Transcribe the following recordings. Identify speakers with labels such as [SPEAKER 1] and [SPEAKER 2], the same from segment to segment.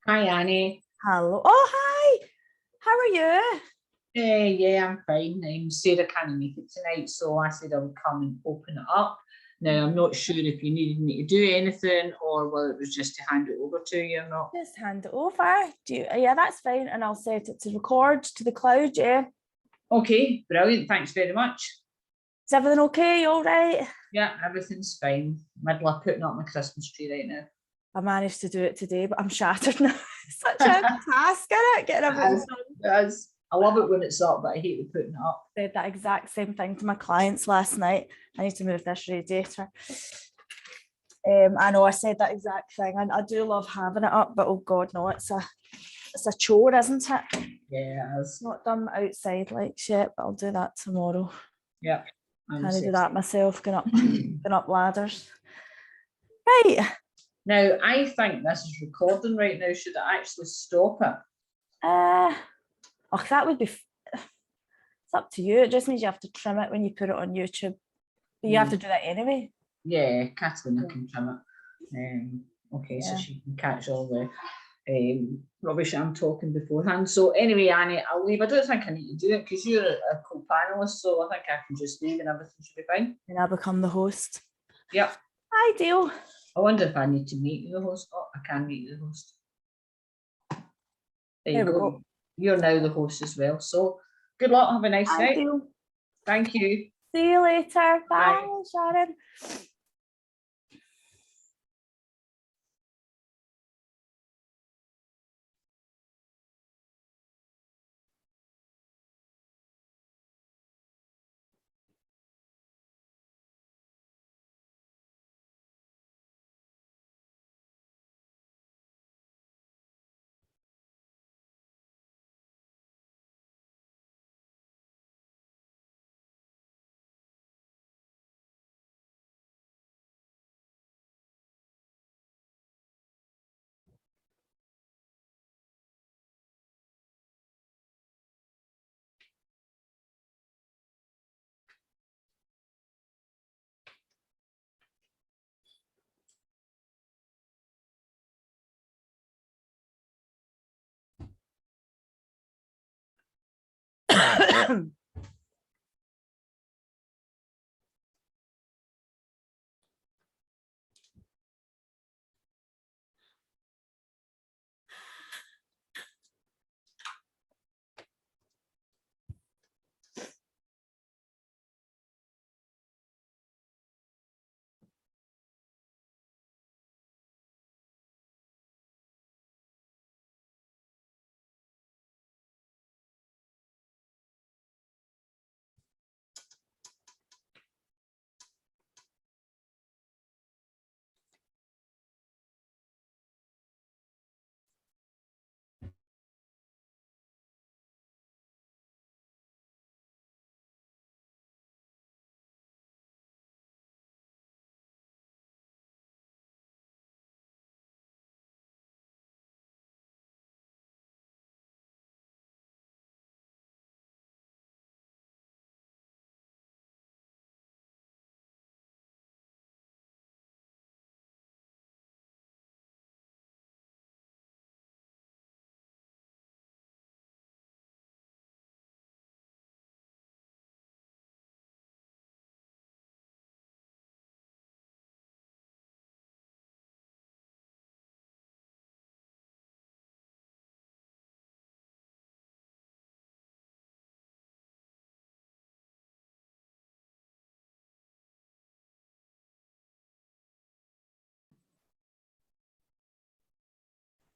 [SPEAKER 1] Hi, Annie.
[SPEAKER 2] Hello. Oh, hi. How are you?
[SPEAKER 1] Yeah, I'm fine. Sarah can't make it tonight, so I said I would come and open it up. Now, I'm not sure if you needed me to do anything or whether it was just to hand it over to you or not.
[SPEAKER 2] Just hand it over. Yeah, that's fine. And I'll set it to record to the cloud, yeah.
[SPEAKER 1] Okay, brilliant. Thanks very much.
[SPEAKER 2] Is everything okay? You all right?
[SPEAKER 1] Yeah, everything's fine. Middle of putting up my Christmas tree right now.
[SPEAKER 2] I managed to do it today, but I'm shattered now. Such a task, isn't it? Getting everything done.
[SPEAKER 1] I love it when it's up, but I hate putting it up.
[SPEAKER 2] I said that exact same thing to my clients last night. I need to move this radiator. I know I said that exact thing, and I do love having it up, but oh God, no, it's a chore, isn't it?
[SPEAKER 1] Yeah,
[SPEAKER 2] it's not done outside like shit, but I'll do that tomorrow.
[SPEAKER 1] Yeah,
[SPEAKER 2] I do that myself, going up ladders. Right.
[SPEAKER 1] Now, I think this is recording right now. Should I actually stop it?
[SPEAKER 2] That would be. It's up to you. It just means you have to trim it when you put it on YouTube. But you have to do that anyway.
[SPEAKER 1] Yeah, Kathleen can trim it. Okay, so she can catch all the rubbish I'm talking beforehand. So anyway, Annie, I'll leave. I don't think I need to do it because you're a co-panelist, so I think I can just leave and everything should be fine.
[SPEAKER 2] And I'll become the host.
[SPEAKER 1] Yep.
[SPEAKER 2] Ideal.
[SPEAKER 1] I wonder if I need to make you the host. Oh, I can make you the host. There you go. You're now the host as well. So good luck. Have a nice night. Thank you.
[SPEAKER 2] See you later. Bye, Sharon.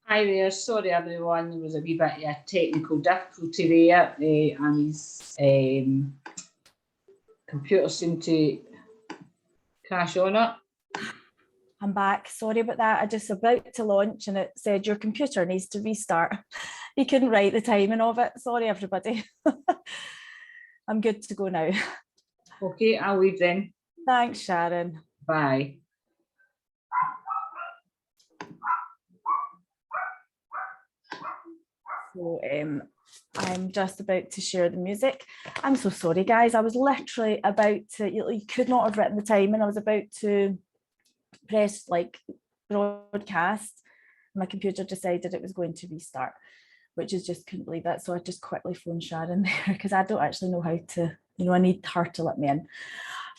[SPEAKER 1] Hi there, sorry everyone, there was a wee bit of a technical difficulty there. Annie's computer seemed to crash on it.
[SPEAKER 2] I'm back. Sorry about that. I just about to launch and it said your computer needs to restart. You couldn't write the timing of it. Sorry, everybody. I'm good to go now.
[SPEAKER 1] Okay, I'll leave then.
[SPEAKER 2] Thanks, Sharon.
[SPEAKER 1] Bye.
[SPEAKER 2] So I'm just about to share the music. I'm so sorry, guys. I was literally about to, you could not have written the timing. I was about to press like broadcast My computer decided it was going to restart, which is just couldn't believe it. So I just quickly phoned Sharon there because I don't actually know how to, you know, I need her to let me in.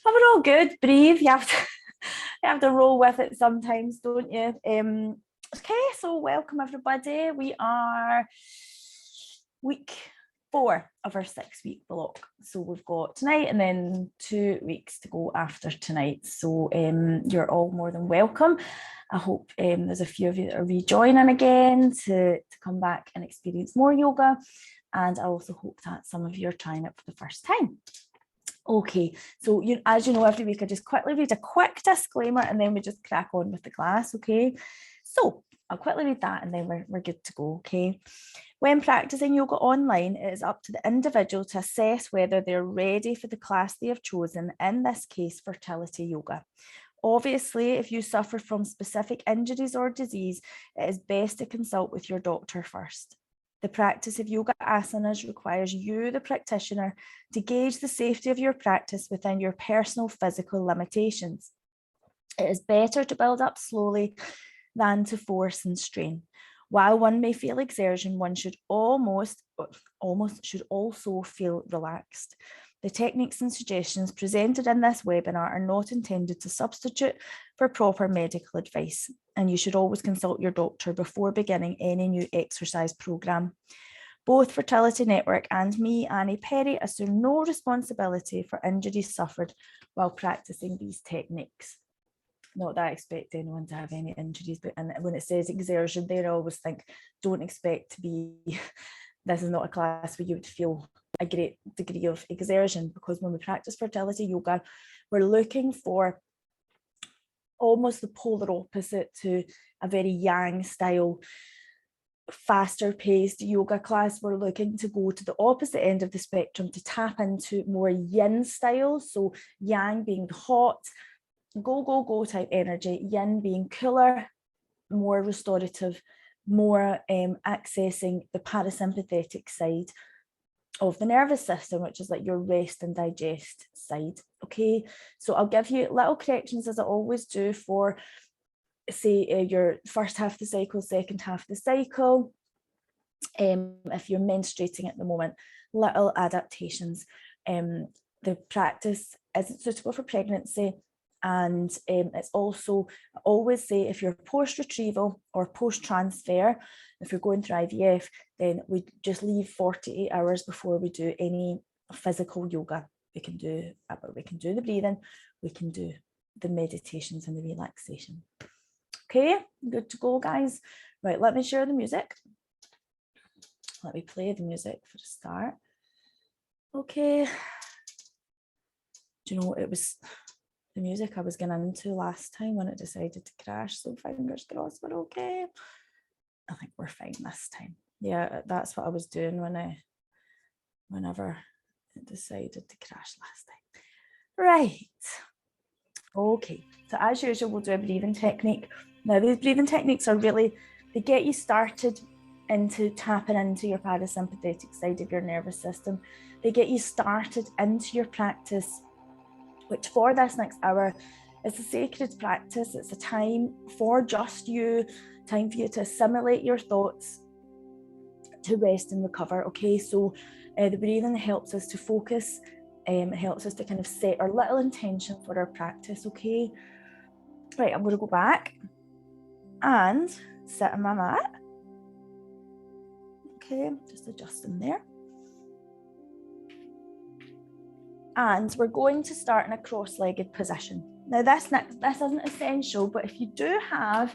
[SPEAKER 2] But we're all good, breathe. You have to roll with it sometimes, don't you? Okay, so welcome everybody. We are week 4 of our 6-week block. So we've got tonight and then 2 weeks to go after tonight. So you're all more than welcome. I hope there's a few of you that are rejoining again to come back and experience more yoga. And I also hope that some of you are trying it for the first time. Okay, so as you know, every week I just quickly read a quick disclaimer and then we just crack on with the class, okay? So I'll quickly read that and then we're good to go, okay? When practicing yoga online, it is up to the individual to assess whether they're ready for the class they have chosen, in this case, fertility yoga. Obviously, if you suffer from specific injuries or disease, it is best to consult with your doctor first. The practice of yoga asanas requires you, the practitioner, to gauge the safety of your practice within your personal physical limitations. It is better to build up slowly than to force and strain. While one may feel exertion, one should almost should also feel relaxed. The techniques and suggestions presented in this webinar are not intended to substitute for proper medical advice, and you should always consult your doctor before beginning any new exercise program. Both Fertility Network and me, Annie Perry, assume no responsibility for injuries suffered while practicing these techniques. Not that I expect anyone to have any injuries, but and when it says exertion there, I always think, don't expect to be, this is not a class where you would feel a great degree of exertion, because when we practice fertility yoga, we're looking for almost the polar opposite to a very yang style, faster paced yoga class. We're looking to go to the opposite end of the spectrum to tap into more yin style. So yang being the hot, go type energy, yin being cooler, more restorative, more accessing the parasympathetic side of the nervous system, which is like your rest and digest side. Okay, so I'll give you little corrections as I always do for, say, your first half of the cycle, second half of the cycle. If you're menstruating at the moment, little adaptations. The practice isn't suitable for pregnancy. And it's also, I always say, if you're post-retrieval or post-transfer, if you're going through IVF, then we just leave 48 hours before we do any physical yoga. We can do the breathing, we can do the meditations and the relaxation. Okay, good to go, guys. Right, let me share the music. Let me play the music for a start. Okay. Do you know, it was the music I was getting into last time when it decided to crash, so fingers crossed we're okay. I think we're fine this time. Yeah, that's what I was doing whenever it decided to crash last time. Right. Okay, so as usual, we'll do a breathing technique. Now, these breathing techniques are really, they get you started into tapping into your parasympathetic side of your nervous system. They get you started into your practice, which for this next hour is a sacred practice. It's a time for just you, time for you to assimilate your thoughts, to rest and recover. Okay, so the breathing helps us to focus, it helps us to kind of set our little intention for our practice. Okay, right, I'm going to go back and sit on my mat. Okay, just adjusting there. And we're going to start in a cross-legged position. Now this isn't essential, but if you do have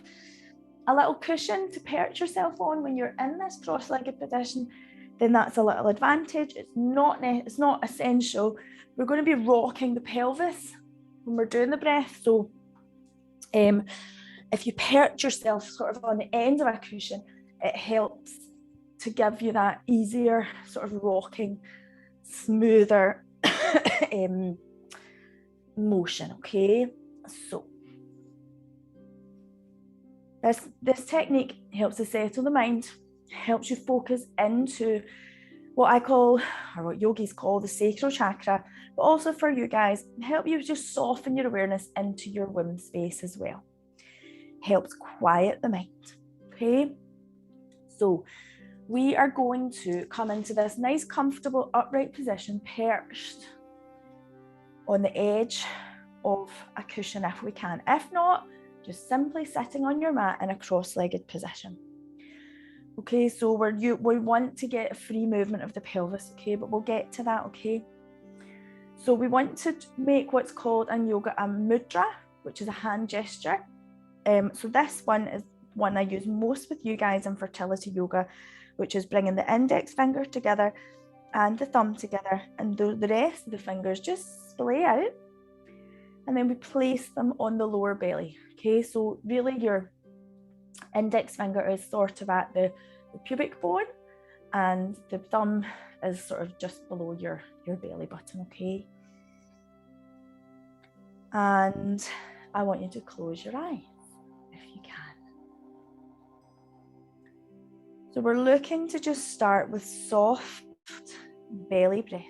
[SPEAKER 2] a little cushion to perch yourself on when you're in this cross-legged position, then that's a little advantage. It's not essential. We're going to be rocking the pelvis when we're doing the breath. So if you perch yourself sort of on the end of a cushion, it helps to give you that easier sort of rocking, smoother motion. Okay, so this technique helps to settle the mind, helps you focus into what I call, or what yogis call, the sacral chakra, but also for you guys, help you just soften your awareness into your womb space as well. Helps quiet the mind. Okay, so we are going to come into this nice, comfortable, upright position, perched on the edge of a cushion if we can. If not, just simply sitting on your mat in a cross-legged position. Okay, so we want to get free movement of the pelvis, okay, but we'll get to that, okay? So we want to make what's called in yoga a mudra, which is a hand gesture. So this one is one I use most with you guys in fertility yoga, which is bringing the index finger together and the thumb together, and the rest of the fingers just splay out, and then we place them on the lower belly. Okay, so really your index finger is sort of at the pubic bone, and the thumb is sort of just below your belly button, okay? And I want you to close your eyes if you can. So we're looking to just start with soft belly breaths.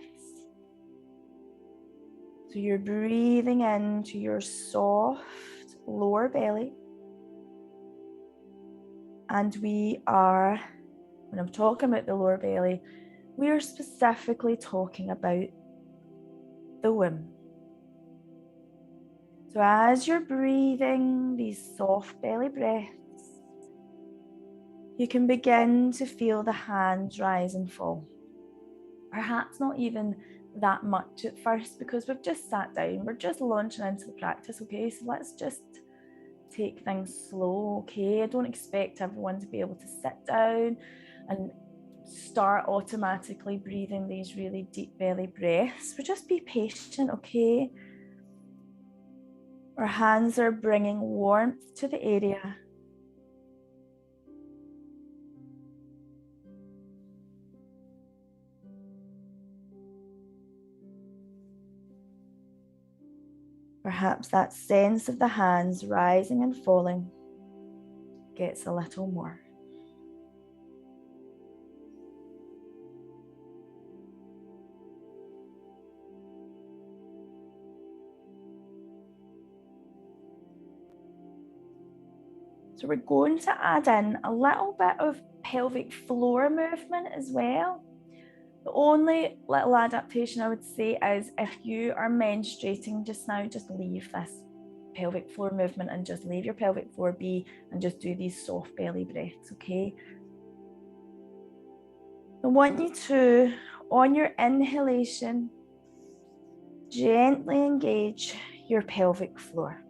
[SPEAKER 2] So you're breathing into your soft lower belly. And we are, when I'm talking about the lower belly, we are specifically talking about the womb. So as you're breathing these soft belly breaths, you can begin to feel the hands rise and fall. Perhaps not even that much at first, because we've just sat down, we're just launching into the practice, okay? So let's just take things slow, okay? I don't expect everyone to be able to sit down and start automatically breathing these really deep belly breaths, but just be patient, okay? Our hands are bringing warmth to the area. Perhaps that sense of the hands rising and falling gets a little more. So we're going to add in a little bit of pelvic floor movement as well. The only little adaptation I would say is if you are menstruating just now, just leave this pelvic floor movement and just leave your pelvic floor be and just do these soft belly breaths, okay? I want you to, on your inhalation, gently engage your pelvic floor.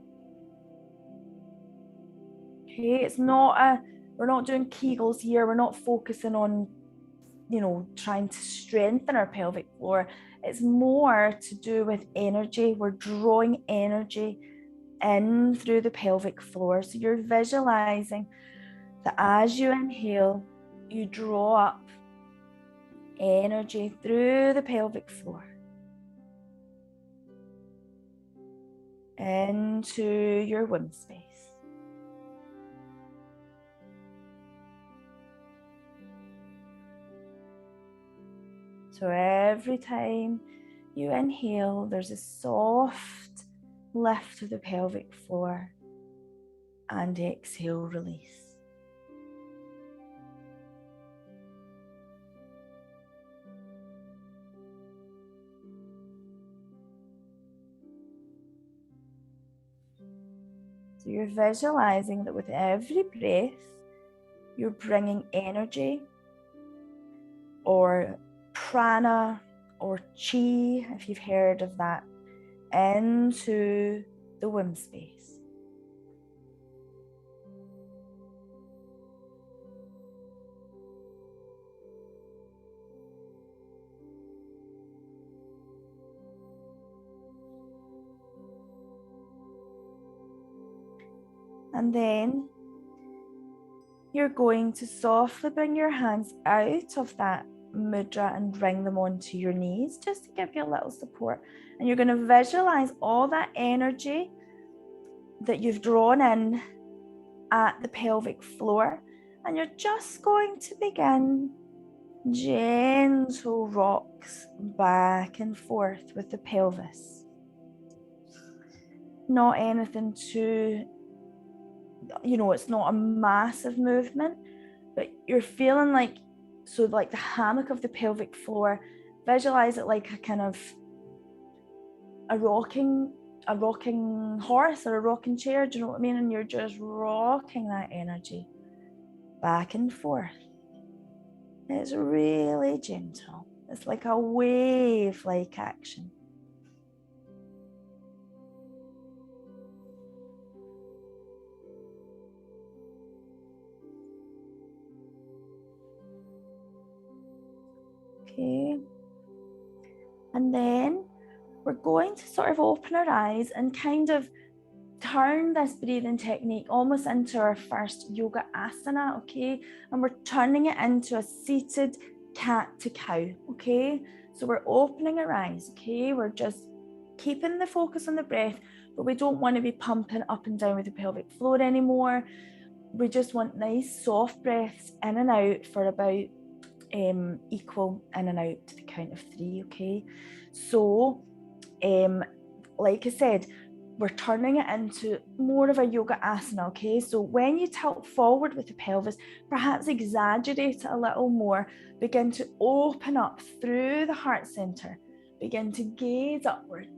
[SPEAKER 2] Okay, it's not we're not doing Kegels here. We're not focusing on, trying to strengthen our pelvic floor. It's more to do with energy. We're drawing energy in through the pelvic floor. So you're visualizing that as you inhale, you draw up energy through the pelvic floor into your womb space. So every time you inhale, there's a soft lift of the pelvic floor, and exhale, release. So you're visualizing that with every breath, you're bringing energy or prana or chi, if you've heard of that, into the womb space. And then you're going to softly bring your hands out of that mudra and bring them onto your knees, just to give you a little support. And you're going to visualize all that energy that you've drawn in at the pelvic floor, and you're just going to begin gentle rocks back and forth with the pelvis. Not anything too you know, it's not a massive movement, but you're feeling like, so like the hammock of the pelvic floor, visualize it like a kind of a rocking horse or a rocking chair, do you know what I mean? And you're just rocking that energy back and forth. It's really gentle. It's like a wave-like action. Okay. And then we're going to sort of open our eyes and kind of turn this breathing technique almost into our first yoga asana, okay? And we're turning it into a seated cat to cow, okay? So we're opening our eyes, okay? We're just keeping the focus on the breath, but we don't want to be pumping up and down with the pelvic floor anymore. We just want nice soft breaths in and out for about equal in and out to the count of 3, okay? So like I said, we're turning it into more of a yoga asana, okay? So when you tilt forward with the pelvis, perhaps exaggerate it a little more, begin to open up through the heart center, begin to gaze upwards.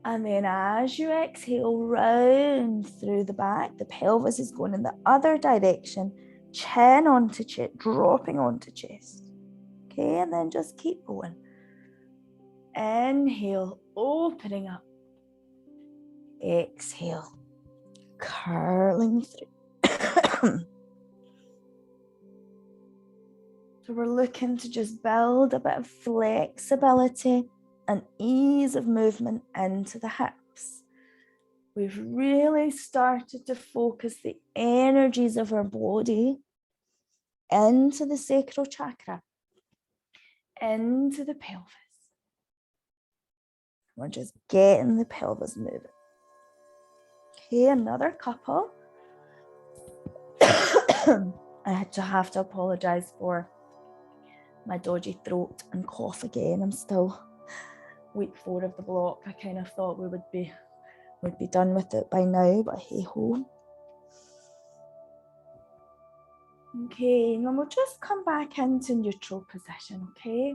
[SPEAKER 2] And then as you exhale, round through the back, the pelvis is going in the other direction, chin onto chest, dropping onto chest. Okay, and then just keep going. Inhale, opening up. Exhale, curling through. So we're looking to just build a bit of flexibility and ease of movement into the hips. We've really started to focus the energies of our body into the sacral chakra, into the pelvis. We're just getting the pelvis moving. Okay, another couple. I have to apologize for my dodgy throat and cough again. I'm still week 4 of the block. I kind of thought we would be done with it by now, but hey ho. Okay, and then we'll just come back into neutral position, okay?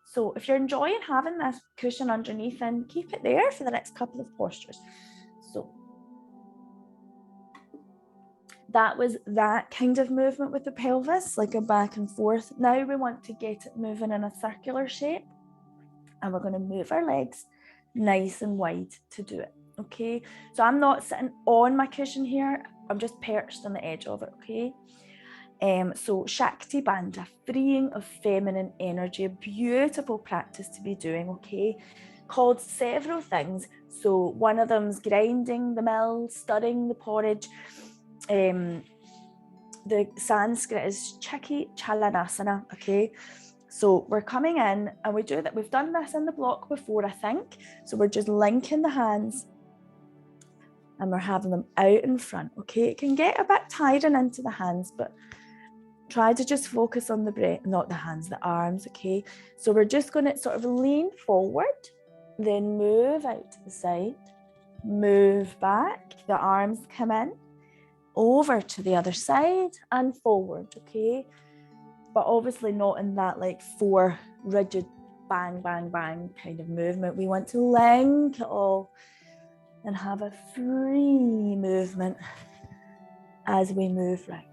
[SPEAKER 2] So if you're enjoying having this cushion underneath, then keep it there for the next couple of postures. So that was that kind of movement with the pelvis, like a back and forth. Now we want to get it moving in a circular shape, and we're going to move our legs nice and wide to do it, okay? So I'm not sitting on my cushion here, I'm just perched on the edge of it, okay? So Shakti Bandha, freeing of feminine energy, a beautiful practice to be doing, okay? Called several things. So one of them's grinding the mill, stirring the porridge. The Sanskrit is Chaki Chalanasana, okay? So we're coming in and we do that. We've done this in the block before, I think. So we're just linking the hands and we're having them out in front, okay? It can get a bit tiring into the hands, but try to just focus on the breath, not the hands, the arms, okay? So we're just going to sort of lean forward, then move out to the side, move back, the arms come in, over to the other side and forward, okay? But obviously not in that like 4 rigid bang, bang, bang kind of movement. We want to link it all and have a free movement as we move right.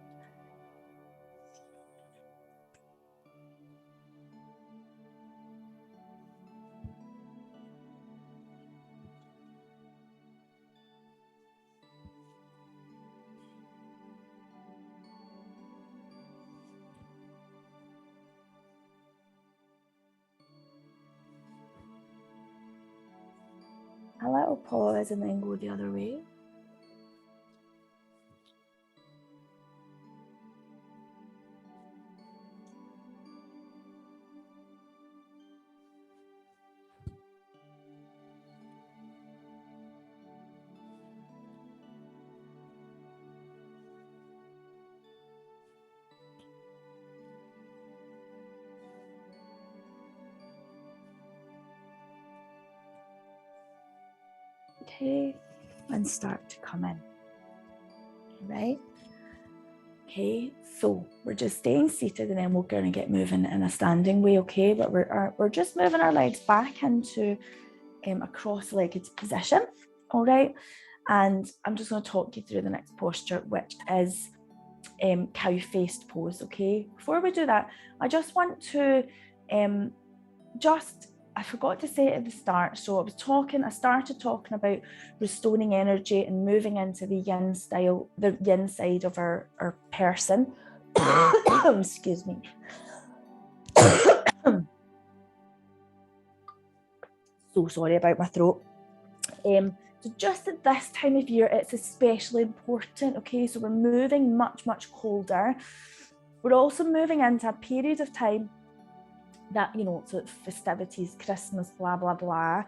[SPEAKER 2] A little pause and then go the other way. Okay, and start to come in. right? Okay, so we're just staying seated and then we're going to get moving in a standing way, okay? But we're just moving our legs back into a cross-legged position, all right? And I'm just going to talk you through the next posture, which is cow-faced pose, okay? Before we do that, I just want to I forgot to say it at the start. So I started talking about restoring energy and moving into the yin style, the yin side of our person. Excuse me. So sorry about my throat. So just at this time of year, it's especially important, okay? So we're moving much, much colder. We're also moving into a period of time that, you know, so festivities, Christmas, blah, blah, blah.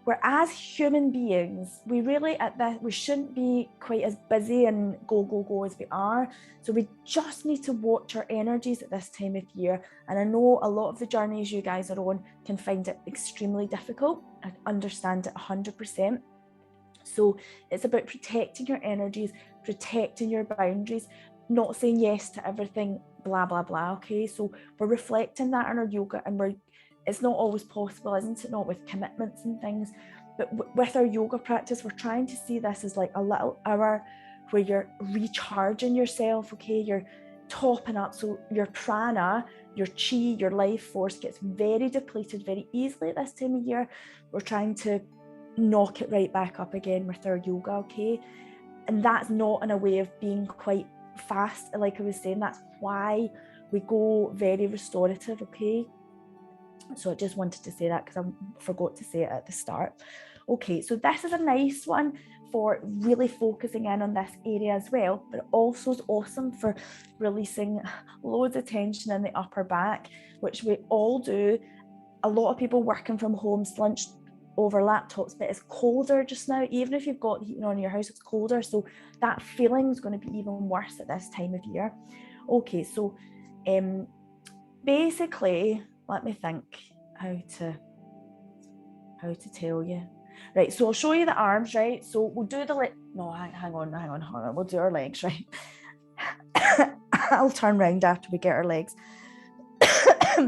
[SPEAKER 2] Where as human beings, we really we shouldn't be quite as busy and go as we are. So we just need to watch our energies at this time of year. And I know a lot of the journeys you guys are on can find it extremely difficult. I understand it 100%. So it's about protecting your energies, protecting your boundaries, not saying yes to everything, blah, blah, blah, okay? So we're reflecting that in our yoga, and it's not always possible, isn't it? Not with commitments and things, but with our yoga practice, we're trying to see this as like a little hour where you're recharging yourself, okay? You're topping up, so your prana, your chi, your life force gets very depleted very easily at this time of year. We're trying to knock it right back up again with our yoga, okay? And that's not in a way of being quite fast, like I was saying. That's why we go very restorative, okay? So I just wanted to say that because I forgot to say it at the start. Okay, so this is a nice one for really focusing in on this area as well, but also is awesome for releasing loads of tension in the upper back, which we all do. A lot of people working from home, slunched over laptops, but it's colder just now. Even if you've got heating on in your house, it's colder, so that feeling is going to be even worse at this time of year. Okay, so basically, let me think how to tell you. Right, so I'll show you the arms, right? So we'll do the hang on, we'll do our legs, right? I'll turn round after we get our legs.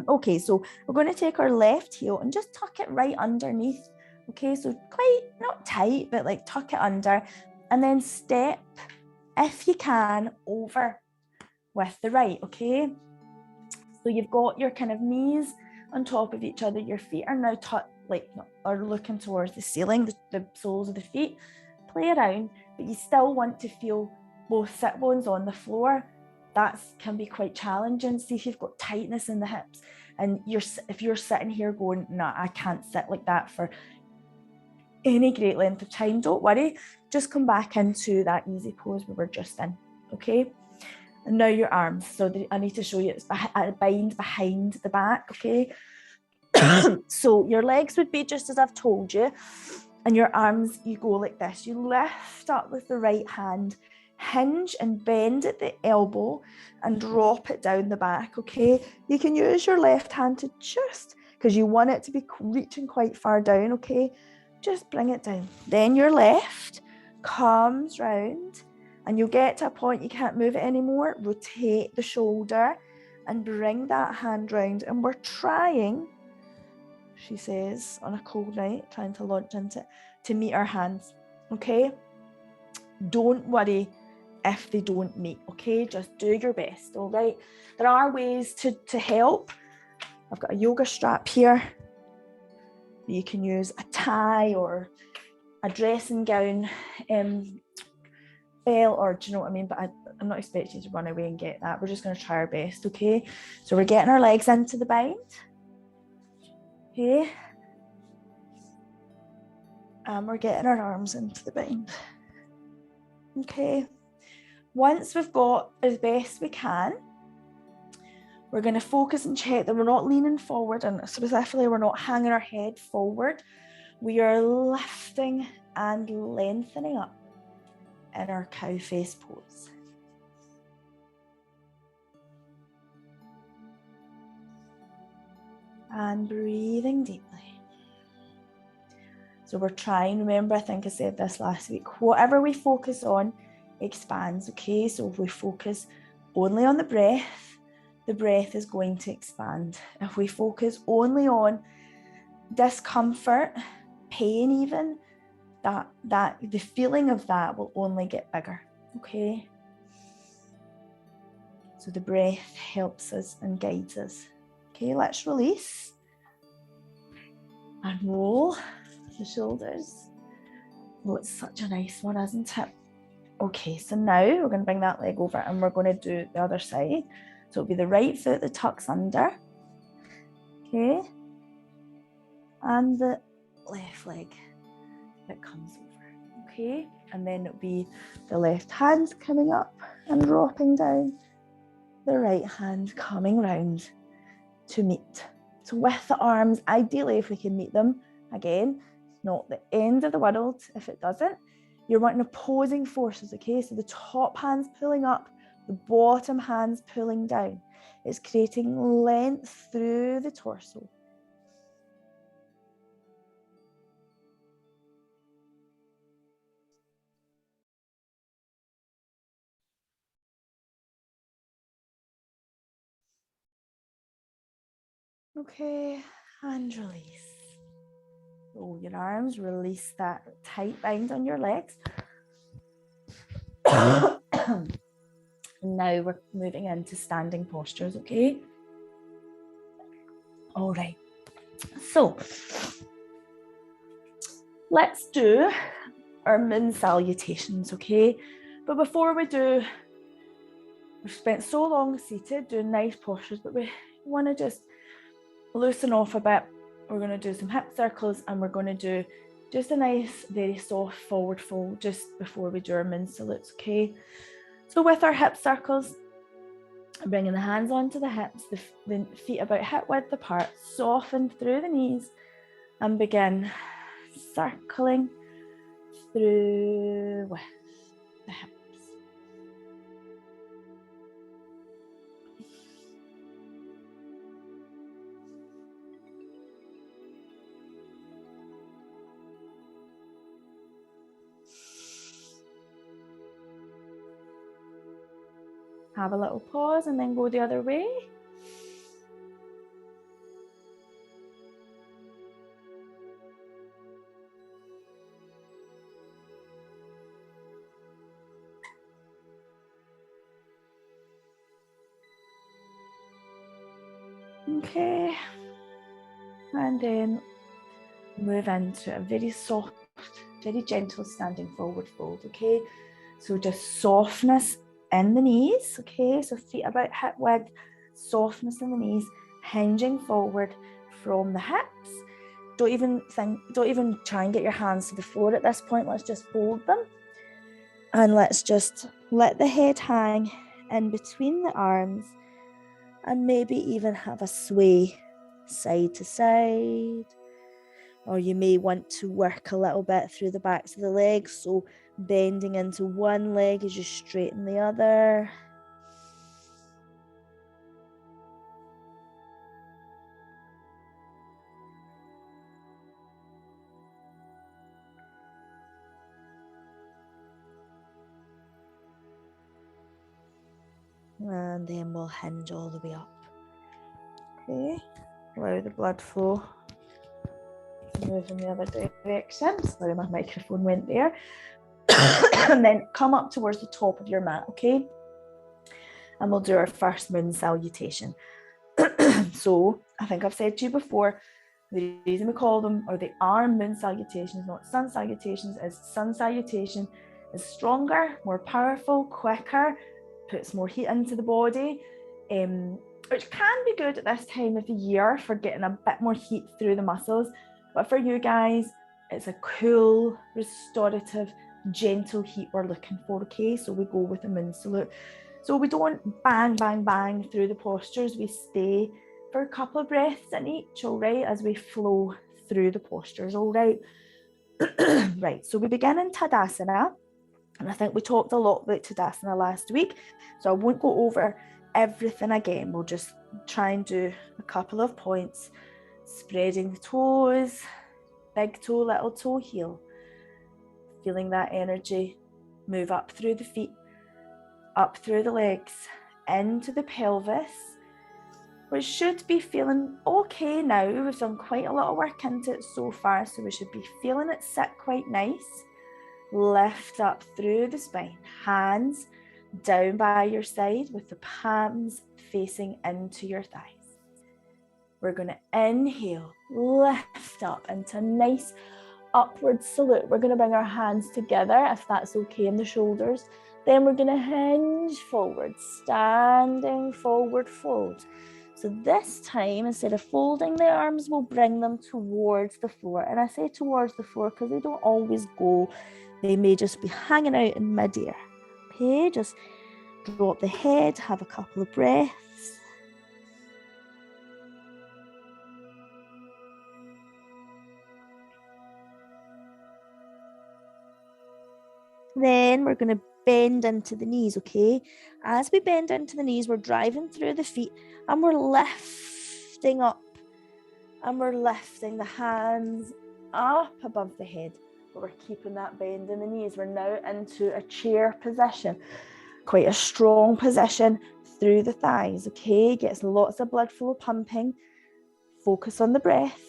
[SPEAKER 2] Okay, so we're going to take our left heel and just tuck it right underneath. Okay, so quite not tight, but like tuck it under, and then step, if you can, over with the right, okay? So you've got your kind of knees on top of each other. Your feet are now are looking towards the ceiling, the soles of the feet. Play around, but you still want to feel both sit bones on the floor. That can be quite challenging. See if you've got tightness in the hips, and if you're sitting here going, nah, I can't sit like that for any great length of time, don't worry, just come back into that easy pose we were just in, okay? And now your arms, so I need to show you, it's a bind behind the back, okay? So your legs would be just as I've told you, and your arms, you go like this. You lift up with the right hand, hinge and bend at the elbow and drop it down the back, okay? You can use your left hand to just, because you want it to be reaching quite far down, okay? Just bring it down. Then your left comes round, and you'll get to a point you can't move it anymore. Rotate the shoulder and bring that hand round. And we're trying, she says, on a cold night, trying to launch into it, to meet our hands, okay? Don't worry if they don't meet, okay? Just do your best, all right? There are ways to help. I've got a yoga strap here. You can use a tie or a dressing gown belt, or do you know what I mean? But I'm not expecting you to run away and get that. We're just going to try our best, okay? So we're getting our legs into the bind, okay? And we're getting our arms into the bind, okay? Once we've got as best we can, we're going to focus and check that we're not leaning forward, and specifically we're not hanging our head forward. We are lifting and lengthening up in our cow face pose. And breathing deeply. So we're trying, remember, I think I said this last week, whatever we focus on expands, okay? So if we focus only on the breath is going to expand. If we focus only on discomfort, pain even, that the feeling of that will only get bigger, okay? So the breath helps us and guides us. Okay, let's release and roll the shoulders. Oh, it's such a nice one, isn't it? Okay, so now we're going to bring that leg over and we're going to do the other side. So it'll be the right foot that tucks under, okay, and the left leg that comes over, okay, and then it'll be the left hand coming up and dropping down, the right hand coming round to meet. So with the arms, ideally if we can meet them, again, not the end of the world if it doesn't. You're wanting opposing forces, okay? So the top hand's pulling up, the bottom hand's pulling down. It's creating length through the torso. Okay, and release. Roll your arms, release that tight bind on your legs. Now we're moving into standing postures, okay? All right, so let's do our moon salutations, okay? But before we do, we've spent so long seated doing nice postures, but we want to just loosen off a bit. We're going to do some hip circles and we're going to do just a nice, very soft forward fold just before we do our moon salutes, okay? So with our hip circles, bringing the hands onto the hips, the feet about hip width apart, soften through the knees and begin circling through with the hips. Have a little pause and then go the other way. Okay, and then move into a very soft, very gentle standing forward fold, okay? So just softness in the knees, okay? So feet about hip width, softness in the knees, hinging forward from the hips. Don't even try and get your hands to the floor at this point. Let's just hold them. And let's just let the head hang in between the arms and maybe even have a sway side to side. Or you may want to work a little bit through the backs of the legs. So bending into one leg as you straighten the other. And then we'll hinge all the way up. Okay, allow the blood flow to move in the other direction. Sorry, my microphone went there. And then come up towards the top of your mat, okay? And we'll do our first moon salutation. So I think I've said to you before, the reason we call them, or they are moon salutations, not sun salutations, is sun salutation is stronger, more powerful, quicker, puts more heat into the body, which can be good at this time of the year for getting a bit more heat through the muscles. But for you guys, it's a cool, restorative, gentle heat we're looking for, okay? So we go with a moon salute. So we don't bang, bang, bang through the postures. We stay for a couple of breaths in each, all right, as we flow through the postures, all right? Right, so we begin in Tadasana. And I think we talked a lot about Tadasana last week, so I won't go over everything again. We'll just try and do a couple of points. Spreading the toes, big toe, little toe, heel. Feeling that energy Move up through the feet, up through the legs, into the pelvis, which should be feeling okay now. We've done quite a lot of work into it so far, so we should be feeling it sit quite nice. Lift up through the spine, hands down by your side with the palms facing into your thighs. We're going to inhale, lift up into a nice upward salute. We're going to bring our hands together if that's okay in the shoulders. Then we're going to hinge forward, standing forward fold. So this time, instead of folding the arms, we'll bring them towards the floor. And I say towards the floor because they don't always go. They may just be hanging out in midair. Okay, just drop the head, have a couple of breaths. Then we're going to bend into the knees, okay? As we bend into the knees, we're driving through the feet and we're lifting up. And we're lifting the hands up above the head. But we're keeping that bend in the knees. We're now into a chair position. Quite a strong position through the thighs, okay? Gets lots of blood flow pumping. Focus on the breath.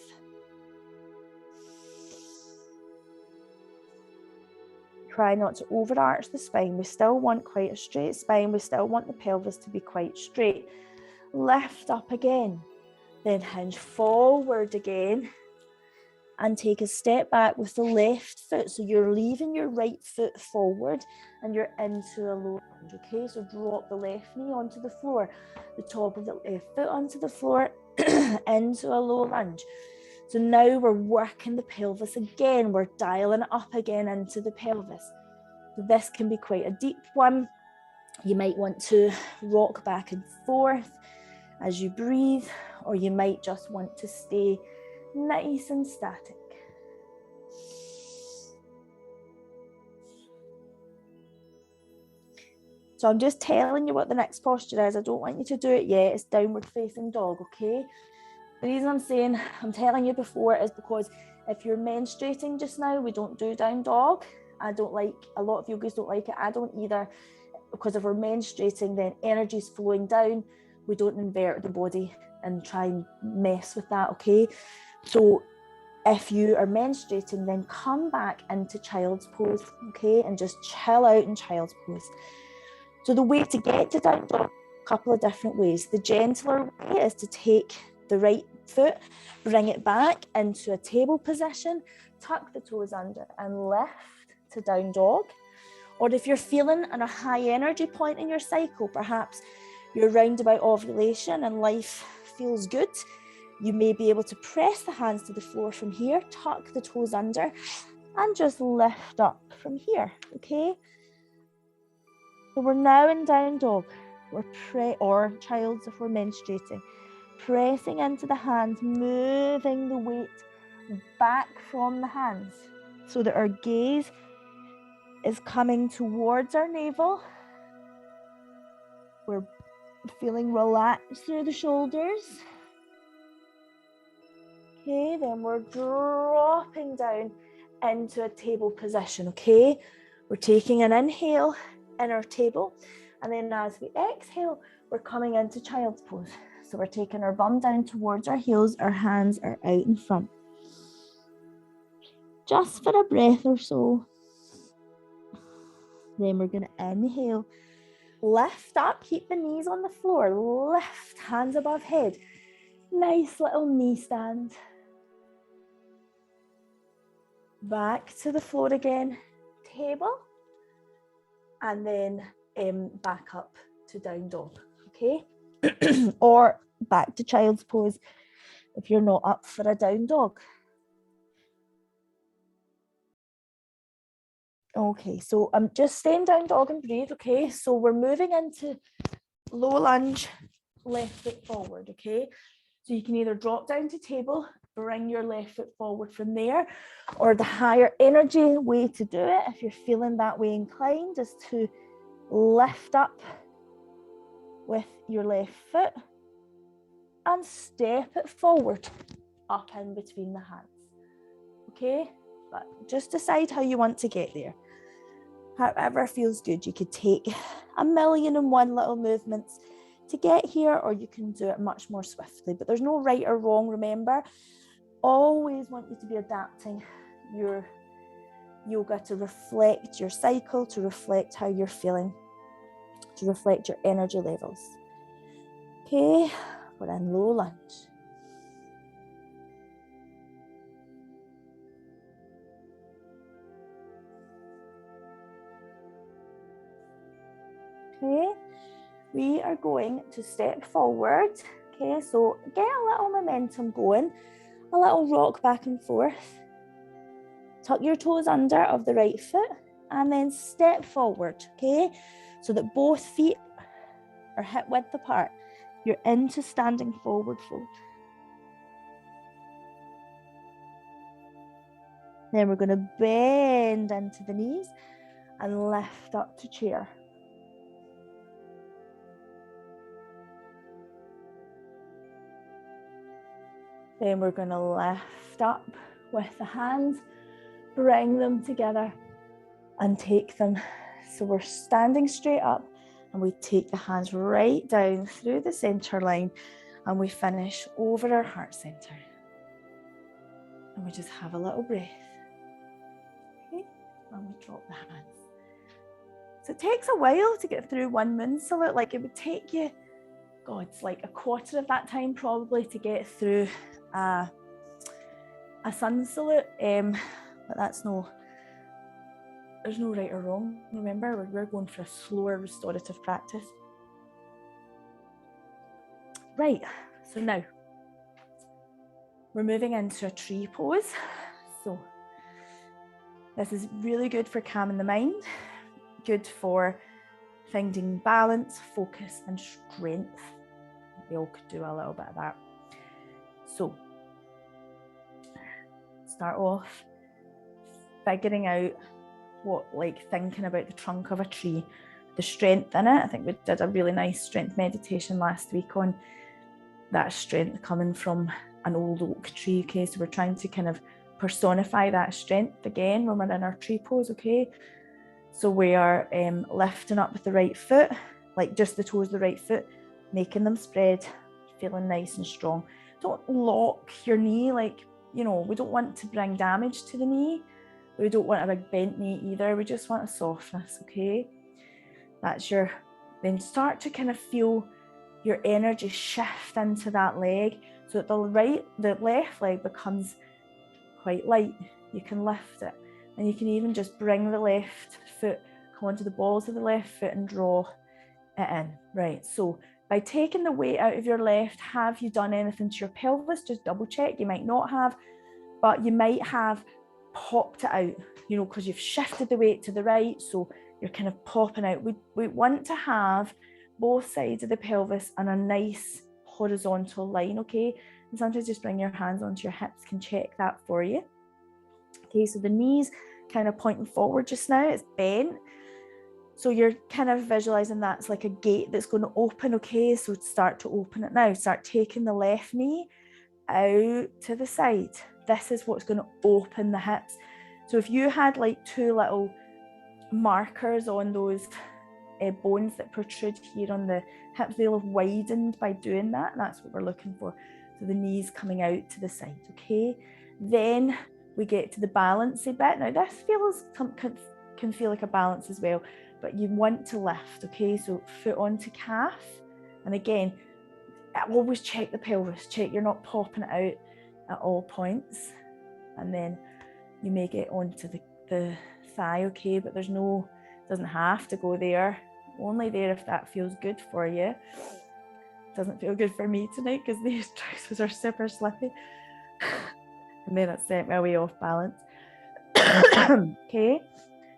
[SPEAKER 2] Try not to overarch the spine. We still want quite a straight spine. We still want the pelvis to be quite straight. Lift up again. Then hinge forward again. And take a step back with the left foot. So you're leaving your right foot forward and you're into a low lunge, okay? So drop the left knee onto the floor, the top of the left foot onto the floor, into a low lunge. So now we're working the pelvis again. We're dialing it up again into the pelvis. So this can be quite a deep one. You might want to rock back and forth as you breathe, or you might just want to stay nice and static. So I'm just telling you what the next posture is. I don't want you to do it yet. It's downward facing dog, okay? The reason I'm telling you before is because if you're menstruating just now, we don't do down dog. A lot of yogis don't like it. I don't either, because if we're menstruating, then energy's flowing down. We don't invert the body and try and mess with that, okay? So if you are menstruating, then come back into child's pose, okay? And just chill out in child's pose. So the way to get to down dog, a couple of different ways. The gentler way is to take the right foot, bring it back into a table position, tuck the toes under and lift to down dog. Or if you're feeling in a high energy point in your cycle, perhaps you're round about ovulation and life feels good, you may be able to press the hands to the floor from here, tuck the toes under and just lift up from here, okay? So we're now in down dog, or child's if we're menstruating. Pressing into the hands, moving the weight back from the hands so that our gaze is coming towards our navel. We're feeling relaxed through the shoulders. Okay, then we're dropping down into a table position, okay? We're taking an inhale in our table, and then as we exhale, we're coming into child's pose. So we're taking our bum down towards our heels, our hands are out in front. Just for a breath or so. Then we're going to inhale, lift up, keep the knees on the floor, lift, hands above head. Nice little knee stand. Back to the floor again, table, and then back up to down dog, okay? Or back to child's pose if you're not up for a down dog. Okay, so I'm just staying down dog and breathe, okay? So we're moving into low lunge, left foot forward, okay? So you can either drop down to table, bring your left foot forward from there, or the higher energy way to do it, if you're feeling that way inclined, is to lift up with your left foot and step it forward up in between the hands, okay? But just decide how you want to get there. However feels good. You could take 1,000,001 little movements to get here, or you can do it much more swiftly, but there's no right or wrong. Remember, always want you to be adapting your yoga to reflect your cycle, to reflect how you're feeling, to reflect your energy levels. Okay, we're in low lunge. Okay, we are going to step forward. Okay, so get a little momentum going, a little rock back and forth. Tuck your toes under of the right foot and then step forward, okay? So that both feet are hip width apart. You're into standing forward fold. Then we're going to bend into the knees and lift up to chair. Then we're going to lift up with the hands, bring them together and take them. So we're standing straight up and we take the hands right down through the center line and we finish over our heart center. And we just have a little breath. Okay, and we drop the hands. So it takes a while to get through one moon salute. Like it would take you, God, it's like a quarter of that time probably to get through a sun salute. But that's there's no right or wrong. Remember, we're going for a slower restorative practice. Right, so now we're moving into a tree pose. So this is really good for calming the mind, good for finding balance, focus, and strength. We all could do a little bit of that. So start off figuring out thinking about the trunk of a tree, the strength in it. I think we did a really nice strength meditation last week on that strength coming from an old oak tree. Okay, so we're trying to kind of personify that strength again when we're in our tree pose. Okay, so we are lifting up with the right foot, like just the toes of the right foot, making them spread, feeling nice and strong. Don't lock your knee, we don't want to bring damage to the knee. We don't want a big bent knee either. We just want a softness, okay? Then start to kind of feel your energy shift into that leg so that the left leg becomes quite light. You can lift it. And you can even just bring the left foot, come onto the balls of the left foot and draw it in. Right, so by taking the weight out of your left, have you done anything to your pelvis? Just double check. You might not have, but you might have popped it out, because you've shifted the weight to the right, so you're kind of popping out. We want to have both sides of the pelvis on a nice horizontal line, okay? And sometimes just bring your hands onto your hips can check that for you. Okay, so the knees kind of pointing forward just now, it's bent. So you're kind of visualizing that's like a gate that's going to open, okay? So start to open it now. Start taking the left knee out to the side. This is what's going to open the hips. So if you had like two little markers on those bones that protrude here on the hips, they'll have widened by doing that. That's what we're looking for. So the knees coming out to the side, okay? Then we get to the balancey bit. Now this can feel like a balance as well, but you want to lift, okay? So foot onto calf. And again, always check the pelvis, check you're not popping it out at all points. And then you may get onto the thigh, okay? But doesn't have to go there. Only there if that feels good for you. Doesn't feel good for me tonight because these trousers are super slippy. And then it sent me away off balance. Okay,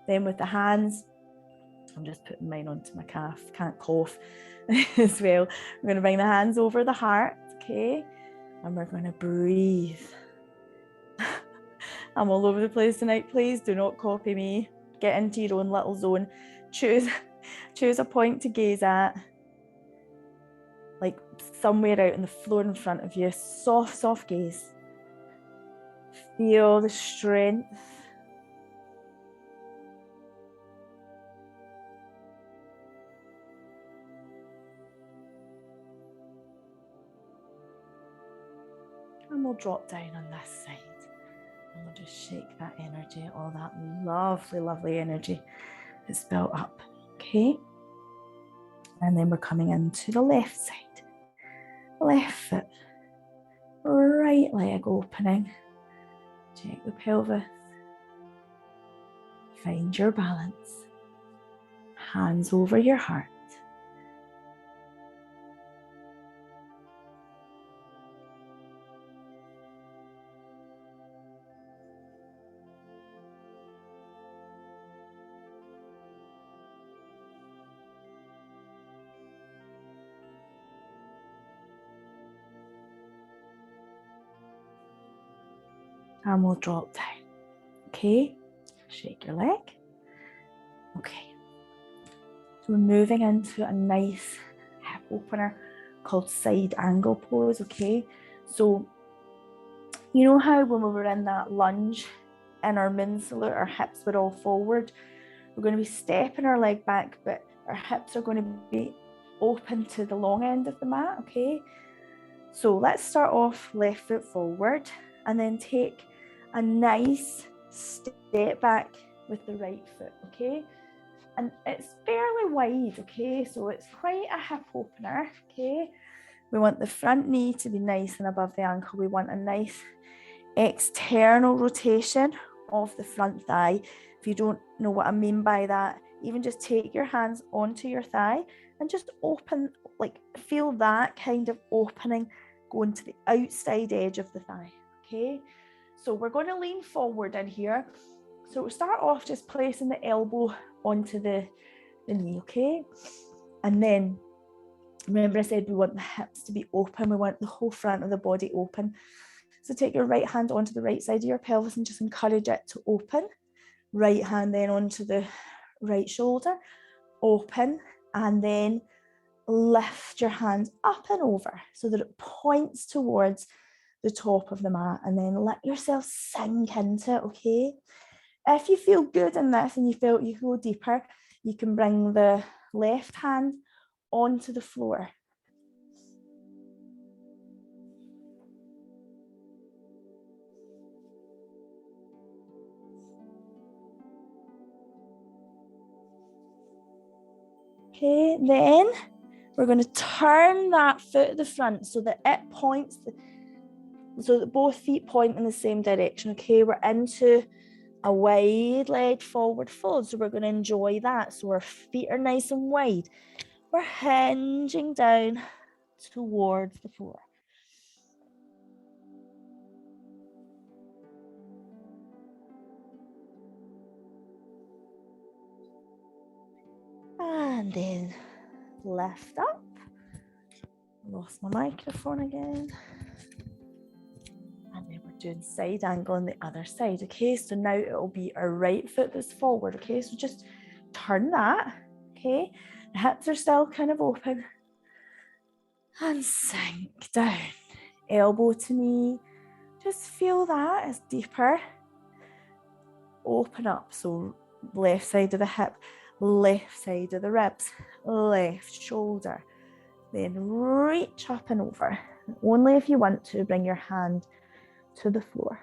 [SPEAKER 2] then with the hands, I'm just putting mine onto my calf, can't cough as well. We're going to bring the hands over the heart, okay? And we're going to breathe. I'm all over the place tonight. Please do not copy me. Get into your own little zone. Choose a point to gaze at. Like somewhere out on the floor in front of you. Soft gaze. Feel the strength. and we'll drop down on this side. And we'll just shake that energy, all that lovely, lovely energy that's built up, okay? And then we're coming into the left side. Left foot, right leg opening. Check the pelvis. Find your balance. Hands over your heart. And we'll drop down, okay? Shake your leg. Okay. So we're moving into a nice hip opener called side angle pose, okay? So you know how when we were in that lunge in our moon salute, our hips were all forward? We're going to be stepping our leg back, but our hips are going to be open to the long end of the mat, okay? So let's start off left foot forward and then take a nice step back with the right foot, okay? And it's fairly wide, okay? So it's quite a hip opener, okay? We want the front knee to be nice and above the ankle. We want a nice external rotation of the front thigh. If you don't know what I mean by that, even just take your hands onto your thigh and just open, like feel that kind of opening going to the outside edge of the thigh, okay? So we're going to lean forward in here. So we'll start off just placing the elbow onto the knee, okay? And then, remember I said we want the hips to be open. We want the whole front of the body open. So take your right hand onto the right side of your pelvis and just encourage it to open. Right hand then onto the right shoulder, open, and then lift your hand up and over so that it points towards the top of the mat, and then let yourself sink into it, okay? If you feel good in this and you feel you go deeper, you can bring the left hand onto the floor. Okay, then we're going to turn that foot at the front so that it points, so that both feet point in the same direction, okay? We're into a wide leg forward fold, so we're going to enjoy that. So our feet are nice and wide. We're hinging down towards the floor. And then lift up. Lost my microphone again. And then we're doing side angle on the other side, okay? So now it'll be our right foot that's forward, okay? So just turn that, okay? The hips are still kind of open. And sink down. Elbow to knee. Just feel that as deeper. Open up, so left side of the hip, left side of the ribs, left shoulder. Then reach up and over. And only if you want to, bring your hand to the floor.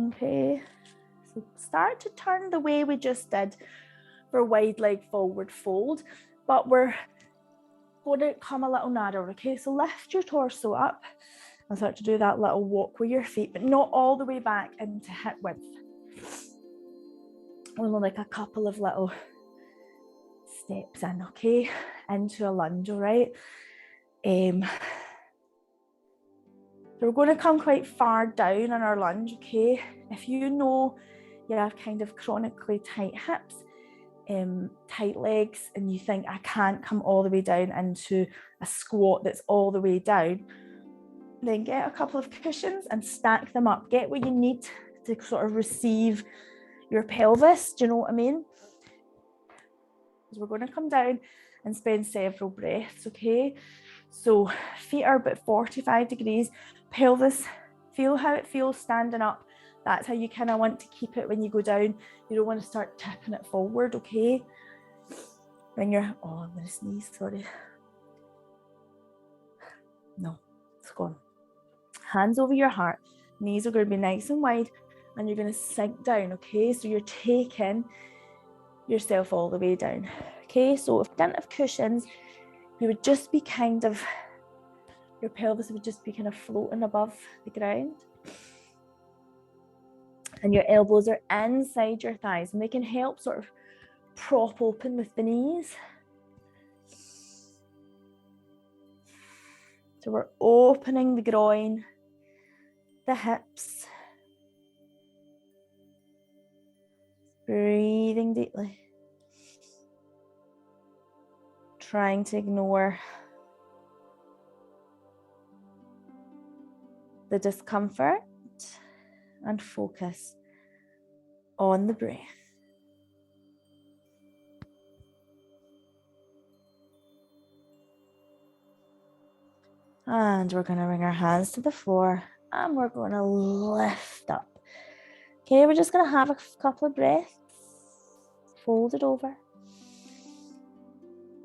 [SPEAKER 2] Okay, so start to turn the way we just did for wide leg forward fold, but we're going to come a little narrower, okay? So lift your torso up and start to do that little walk with your feet, but not all the way back into hip width. Only like a couple of little steps in, okay? Into a lunge, all right? So we're going to come quite far down in our lunge, okay? If you know you have kind of chronically tight hips, tight legs, and you think I can't come all the way down into a squat that's all the way down, then get a couple of cushions and stack them up. Get what you need to sort of receive your pelvis, do you know what I mean? Because we're going to come down and spend several breaths, okay? So feet are about 45 degrees, pelvis, feel how it feels standing up. That's how you kind of want to keep it when you go down. You don't want to start tipping it forward, okay? Bring your, oh, I'm going to sneeze, sorry. No, it's gone. Hands over your heart. Knees are going to be nice and wide, and you're going to sink down, okay? So you're taking yourself all the way down, okay? So if you didn't have cushions, you would just be kind of, your pelvis would just be kind of floating above the ground. And your elbows are inside your thighs, and they can help sort of prop open with the knees. So we're opening the groin, the hips, breathing deeply, trying to ignore the discomfort and focus on the breath. And we're going to bring our hands to the floor, and we're going to lift up. Okay, we're just going to have a couple of breaths, folded over.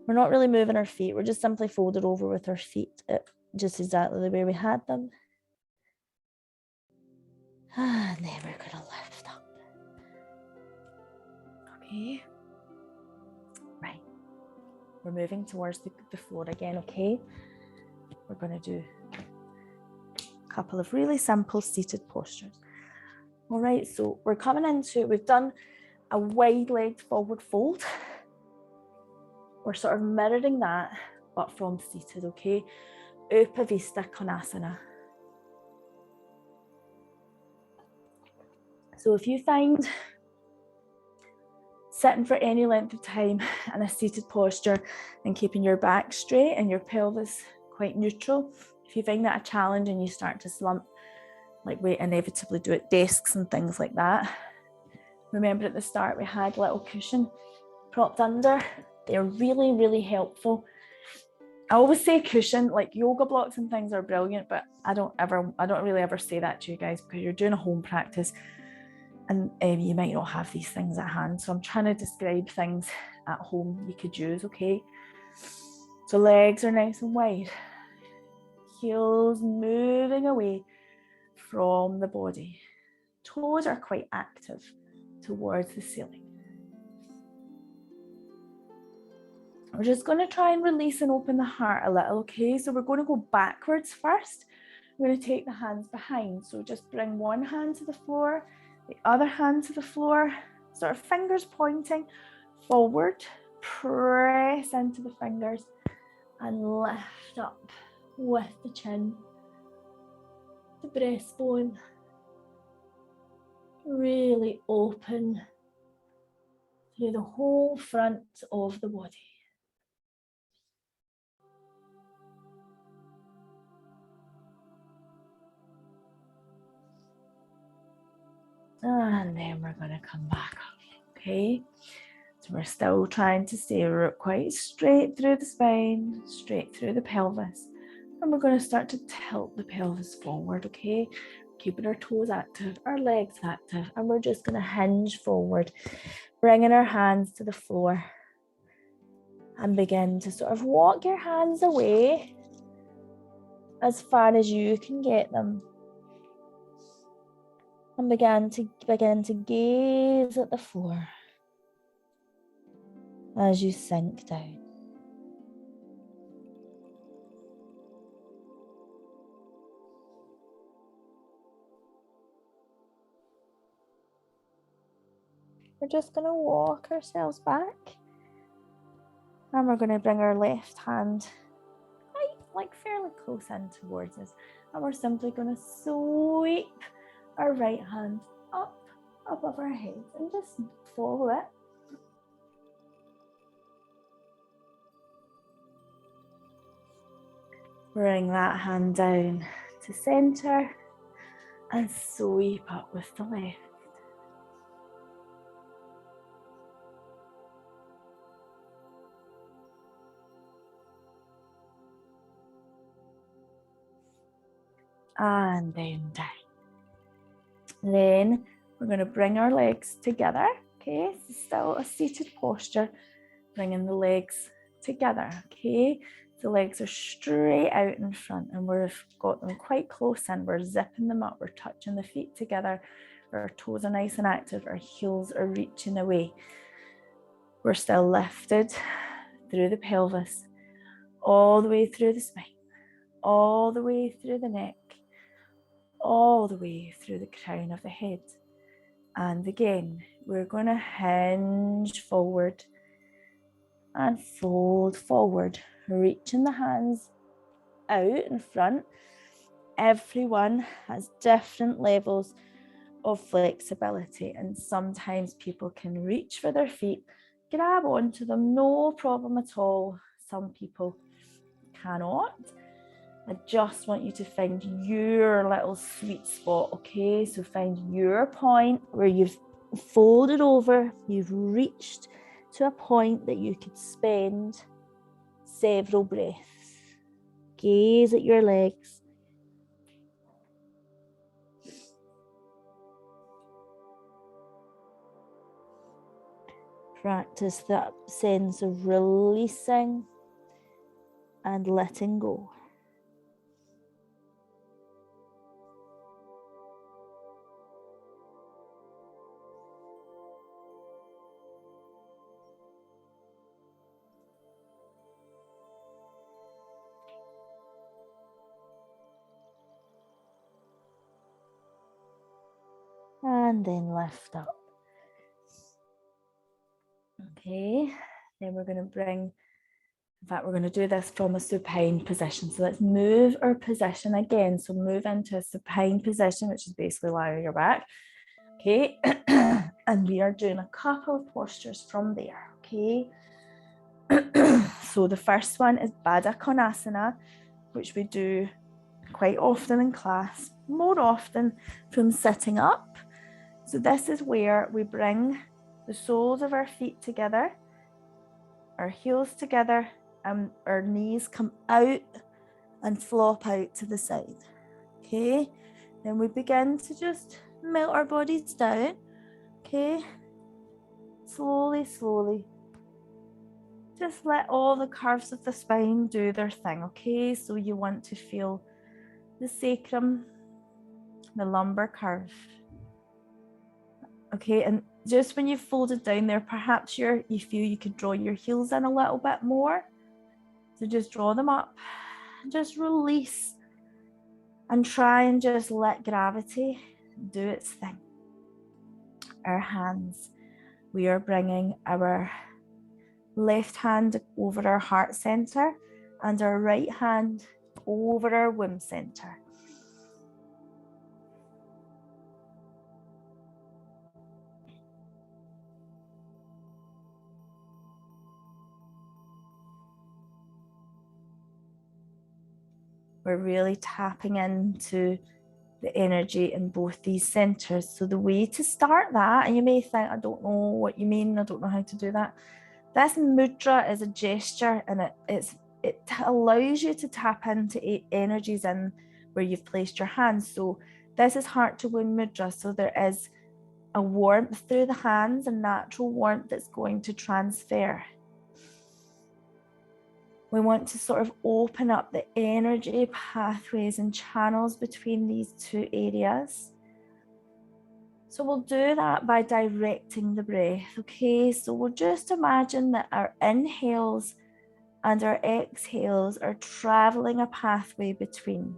[SPEAKER 2] We're not really moving our feet, we're just simply folded over with our feet just exactly the way we had them. And then we're going to lift up. Okay. Right. We're moving towards the floor again, okay? We're going to do a couple of really simple seated postures. All right, so we're coming into, we've done a wide-legged forward fold. We're sort of mirroring that, but from seated, okay? Upavista Kanasana. So if you find sitting for any length of time in a seated posture and keeping your back straight and your pelvis quite neutral, if you find that a challenge and you start to slump, like we inevitably do at desks and things like that, remember at the start we had little cushion propped under. They're really, really helpful. I always say cushion, like yoga blocks and things are brilliant, but I don't really ever say that to you guys because you're doing a home practice and you might not have these things at hand. So I'm trying to describe things at home you could use, okay? So legs are nice and wide. Heels moving away from the body. Toes are quite active towards the ceiling. We're just going to try and release and open the heart a little, okay? So we're going to go backwards first. We're going to take the hands behind. So just bring one hand to the floor, the other hand to the floor, sort of fingers pointing forward. Press into the fingers and lift up with the chin, the breastbone. Really open through the whole front of the body. And then we're going to come back up, okay? So we're still trying to stay quite straight through the spine, straight through the pelvis. And we're going to start to tilt the pelvis forward, okay? Keeping our toes active, our legs active, and we're just going to hinge forward, bringing our hands to the floor. And begin to sort of walk your hands away as far as you can get them. And begin to gaze at the floor as you sink down. We're just going to walk ourselves back. And we're going to bring our left hand like fairly close in towards us. And we're simply going to sweep our right hand up above our heads and just follow it. Bring that hand down to center and sweep up with the left. And then down. Then we're going to bring our legs together. Okay, it's still a seated posture. bringing the legs together, okay? The legs are straight out in front and we've got them quite close in. We're zipping them up, we're touching the feet together, our toes are nice and active, our heels are reaching away. We're still lifted through the pelvis, all the way through the spine, all the way through the neck, all the way through the crown of the head. And again, we're going to hinge forward and fold forward, reaching the hands out in front. Everyone has different levels of flexibility, and sometimes people can reach for their feet, grab onto them, no problem at all. Some people cannot. I just want you to find your little sweet spot, okay? So find your point where you've folded over, you've reached to a point that you could spend several breaths. Gaze at your legs. Practice that sense of releasing and letting go. And then lift up. Okay, then we're going to bring, in fact, we're going to do this from a supine position. So let's move our position again. So move into a supine position, which is basically lying on your back. Okay, and we are doing a couple of postures from there. Okay, so the first one is Bada Konasana, which we do quite often in class, more often from sitting up. So this is where we bring the soles of our feet together, our heels together, and our knees come out and flop out to the side. Okay, then we begin to just melt our bodies down. Okay, slowly, slowly. Just let all the curves of the spine do their thing. Okay, so you want to feel the sacrum, the lumbar curve. Okay, and just when you've folded down there, perhaps you feel you could draw your heels in a little bit more. So just draw them up, just release, and try and just let gravity do its thing. Our hands, we are bringing our left hand over our heart center and our right hand over our womb center. We're really tapping into the energy in both these centers. So the way to start that, and you may think, I don't know what you mean, I don't know how to do that. This mudra is a gesture, and it allows you to tap into energies in where you've placed your hands. So this is heart to womb mudra. So there is a warmth through the hands, a natural warmth that's going to transfer. We want to sort of open up the energy pathways and channels between these two areas. So we'll do that by directing the breath, okay? So we'll just imagine that our inhales and our exhales are traveling a pathway between.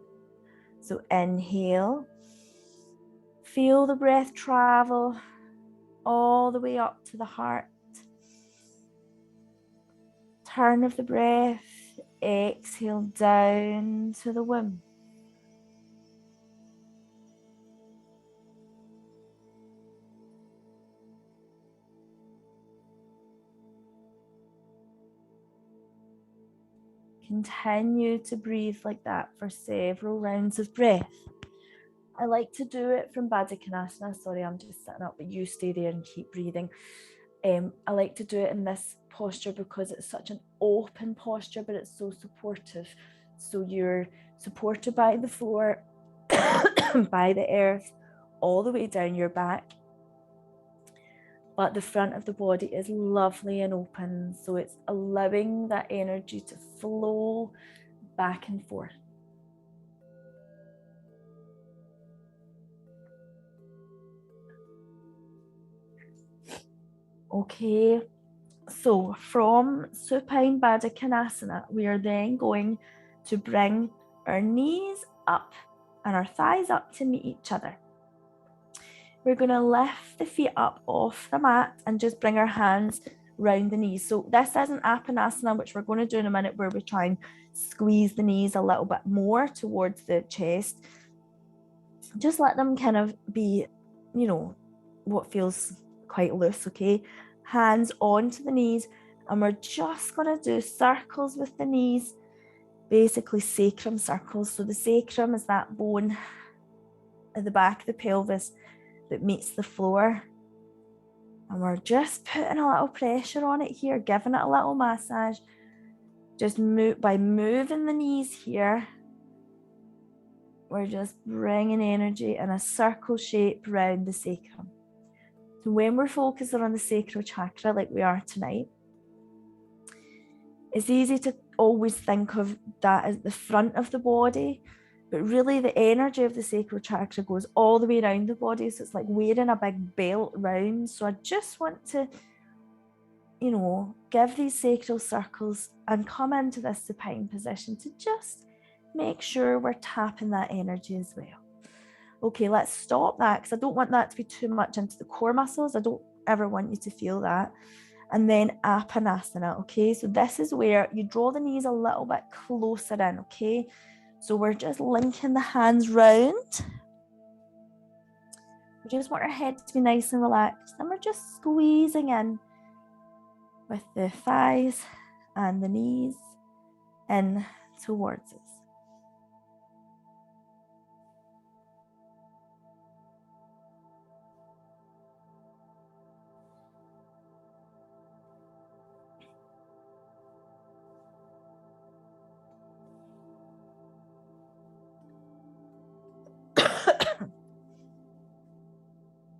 [SPEAKER 2] So inhale, feel the breath travel all the way up to the heart. Turn of the breath, exhale down to the womb. Continue to breathe like that for several rounds of breath. I like to do it from Bada Konasana. Sorry, I'm just sitting up, but you stay there and keep breathing. I like to do it in this posture because it's such an open posture, but it's so supportive. So you're supported by the floor, by the earth, all the way down your back. but the front of the body is lovely and open. So it's allowing that energy to flow back and forth. Okay, so from supine Bada Konasana, we are then going to bring our knees up and our thighs up to meet each other. We're going to lift the feet up off the mat and just bring our hands round the knees. So this isn't Apanasana, which we're going to do in a minute, where we try and squeeze the knees a little bit more towards the chest. Just let them kind of be, you know, what feels quite loose, okay? Hands onto the knees, and we're just going to do circles with the knees, basically sacrum circles. So the sacrum is that bone at the back of the pelvis that meets the floor, and we're just putting a little pressure on it here, giving it a little massage. Just by moving the knees here, we're just bringing energy in a circle shape around the sacrum. So when we're focusing on the sacral chakra like we are tonight, it's easy to always think of that as the front of the body, but really the energy of the sacral chakra goes all the way around the body. So it's like wearing a big belt round. So I just want to, you know, give these sacral circles and come into this supine position to just make sure we're tapping that energy as well. Okay, let's stop that, because I don't want that to be too much into the core muscles. I don't ever want you to feel that. And then Apanasana, okay? So this is where you draw the knees a little bit closer in, okay? So we're just linking the hands round. We just want our head to be nice and relaxed. And we're just squeezing in with the thighs and the knees in towards us.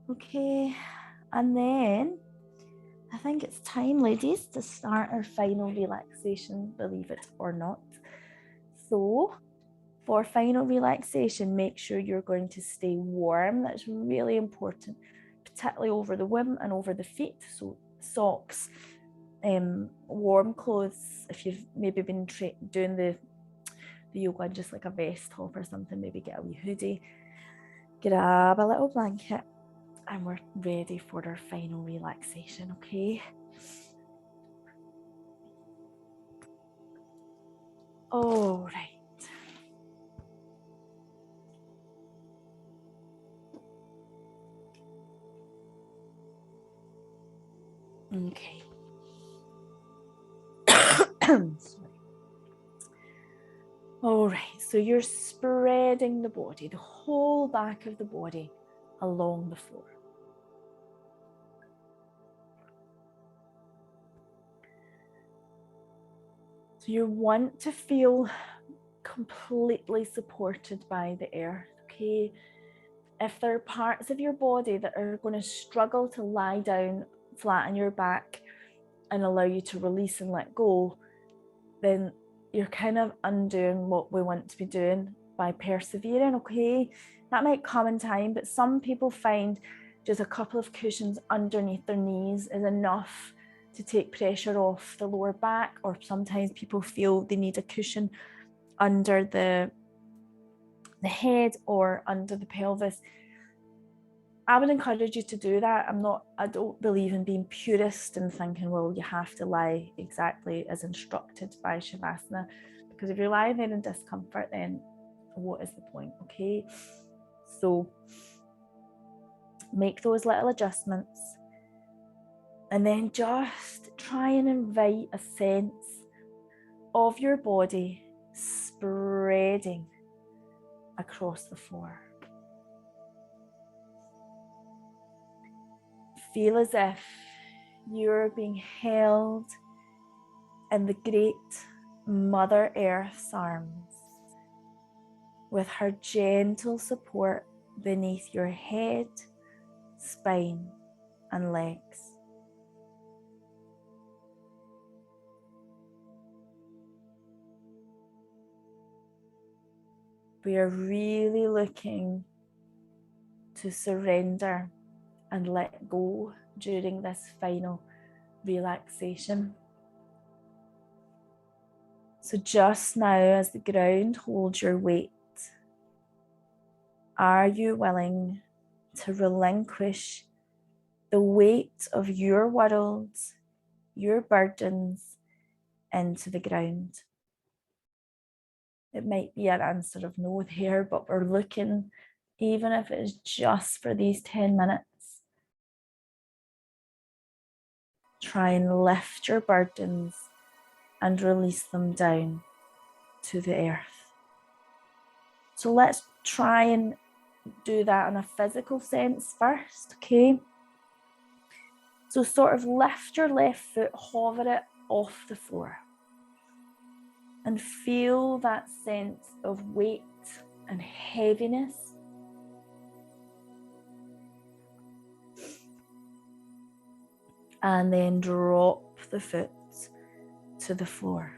[SPEAKER 2] Okay, and then I think it's time, ladies, to start our final relaxation, believe it or not. So for final relaxation, make sure you're going to stay warm. That's really important, particularly over the womb and over the feet. So socks, warm clothes. If you've maybe been doing the yoga, just like a vest top or something, maybe get a wee hoodie, grab a little blanket, and we're ready for our final relaxation, okay? All right. Okay. Sorry. All right, so you're spreading the body, the whole back of the body along the floor. So you want to feel completely supported by the earth, okay? If there are parts of your body that are going to struggle to lie down flat on your back and allow you to release and let go, then you're kind of undoing what we want to be doing by persevering, okay? That might come in time, but some people find just a couple of cushions underneath their knees is enough to take pressure off the lower back, or sometimes people feel they need a cushion under the head or under the pelvis. I would encourage you to do that. I don't believe in being purist and thinking, well, you have to lie exactly as instructed by Shavasana, because if you're lying there in discomfort, then what is the point, okay? So make those little adjustments, and then just try and invite a sense of your body spreading across the floor. Feel as if you're being held in the great Mother Earth's arms, with her gentle support beneath your head, spine, and legs. We are really looking to surrender and let go during this final relaxation. So just now, as the ground holds your weight, are you willing to relinquish the weight of your world, your burdens, into the ground? It might be an answer of no there, but we're looking, even if it is just for these 10 minutes, try and lift your burdens and release them down to the earth. So let's try and do that in a physical sense first, okay? So sort of lift your left foot, hover it off the floor, and feel that sense of weight and heaviness. And then drop the foot to the floor.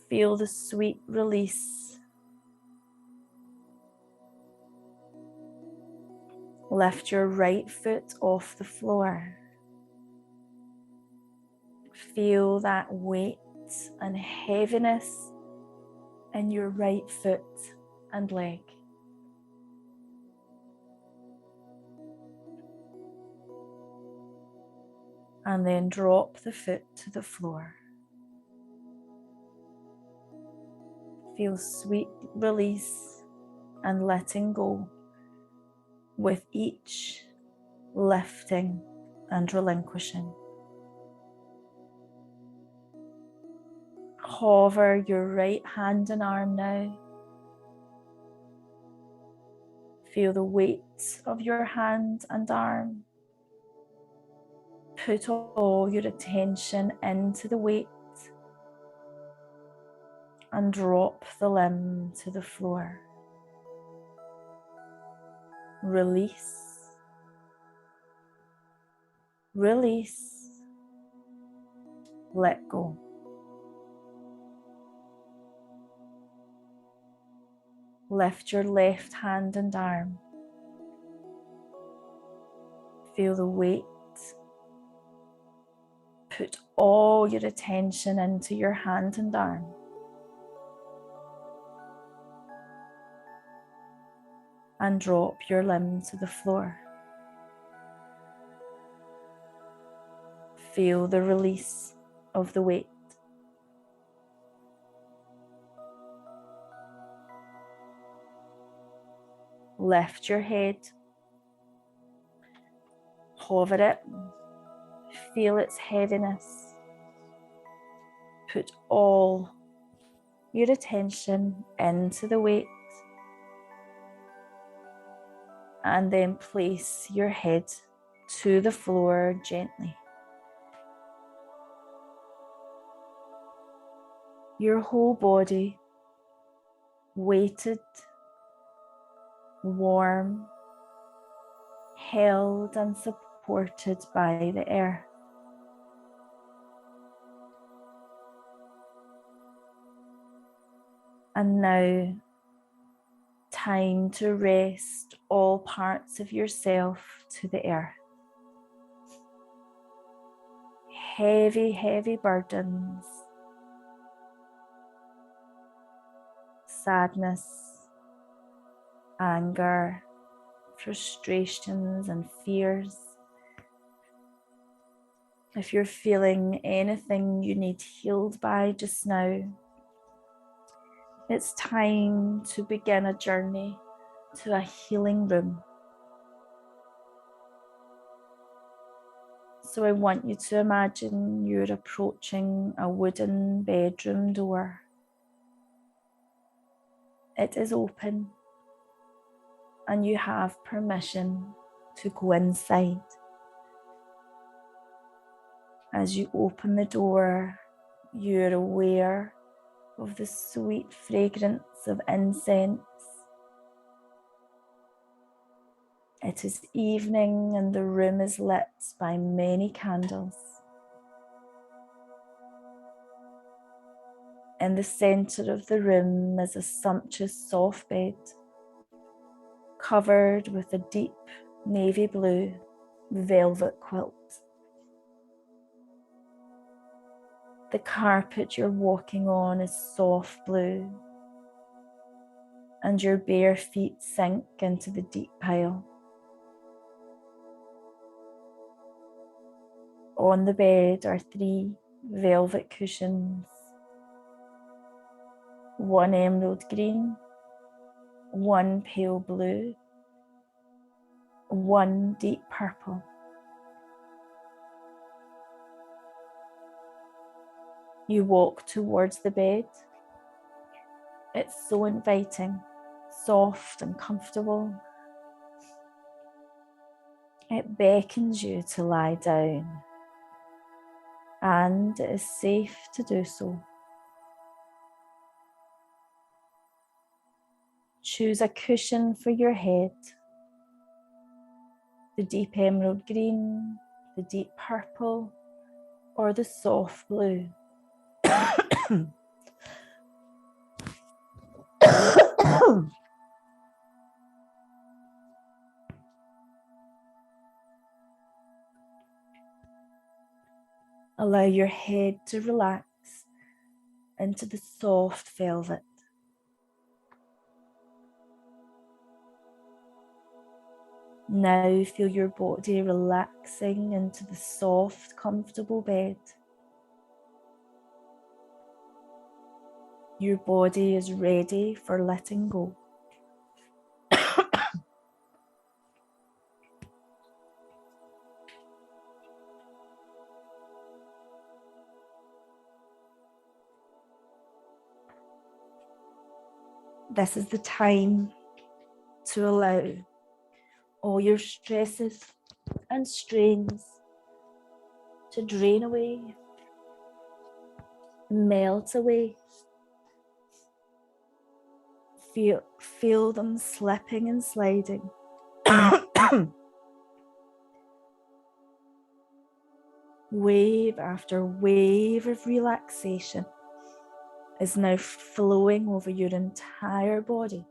[SPEAKER 2] Feel the sweet release. Lift your right foot off the floor. Feel that weight and heaviness in your right foot and leg. And then drop the foot to the floor. Feel sweet release and letting go with each lifting and relinquishing. Hover your right hand and arm now. Feel the weight of your hand and arm. Put all your attention into the weight and drop the limb to the floor. Release. Release. Let go. Lift your left hand and arm. Feel the weight. Put all your attention into your hand and arm. And drop your limb to the floor. Feel the release of the weight. Lift your head. Hover it. Feel its heaviness. Put all your attention into the weight. And then place your head to the floor gently. Your whole body weighted, warm, held and supported by the earth. And now, time to rest all parts of yourself to the earth. Heavy, heavy burdens, sadness, anger, frustrations and fears. If you're feeling anything you need healed by just now, it's time to begin a journey to a healing room. So I want you to imagine you're approaching a wooden bedroom door. It is open and you have permission to go inside. As you open the door, you're aware of the sweet fragrance of incense It is evening and the room is lit by many candles. In the centre of the room is a sumptuous soft bed, covered with a deep navy blue velvet quilt. The carpet you're walking on is soft blue, and your bare feet sink into the deep pile. On the bed are 3 velvet cushions, 1 emerald green, 1 pale blue, 1 deep purple. You walk towards the bed. It's so inviting, soft and comfortable. It beckons you to lie down, and it is safe to do so. Choose a cushion for your head, the deep emerald green, the deep purple, or the soft blue. Allow your head to relax into the soft velvet. Now feel your body relaxing into the soft, comfortable bed. Your body is ready for letting go. This is the time to allow all your stresses and strains to drain away, melt away. Feel them slipping and sliding. Wave after wave of relaxation is now flowing over your entire body.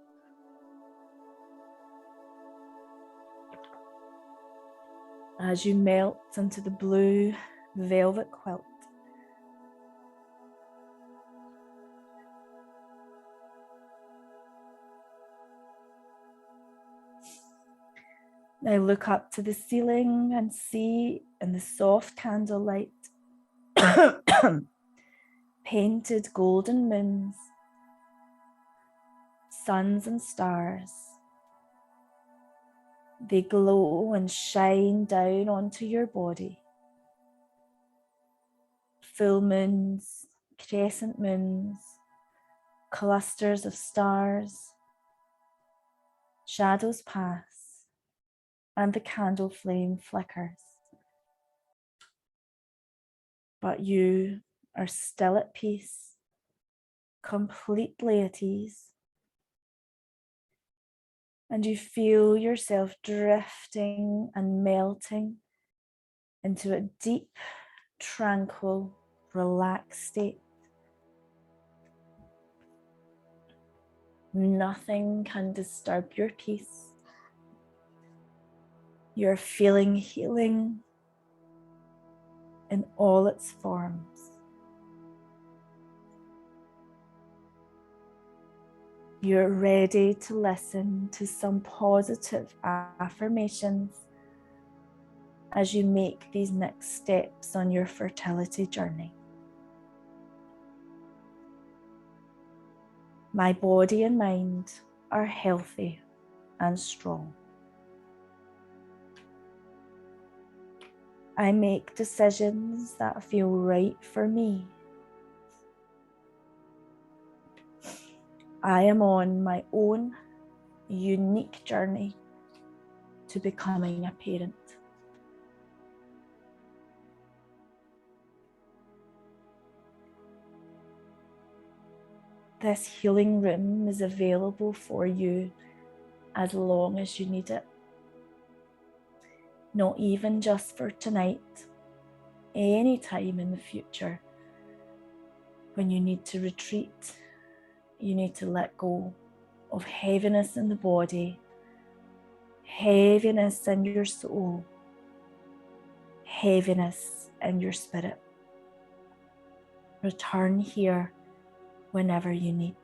[SPEAKER 2] As you melt into the blue velvet quilt. Now look up to the ceiling and see in the soft candlelight painted golden moons, suns and stars. They glow and shine down onto your body. Full moons, crescent moons, clusters of stars. Shadows pass and the candle flame flickers. But you are still at peace, completely at ease. And you feel yourself drifting and melting into a deep, tranquil, relaxed state. Nothing can disturb your peace. You're feeling healing in all its forms. You're ready to listen to some positive affirmations as you make these next steps on your fertility journey. My body and mind are healthy and strong. I make decisions that feel right for me. I am on my own unique journey to becoming a parent. This healing room is available for you as long as you need it. not even just for tonight, any time in the future when you need to retreat, you need to let go of heaviness in the body, heaviness in your soul, heaviness in your spirit. Return here whenever you need.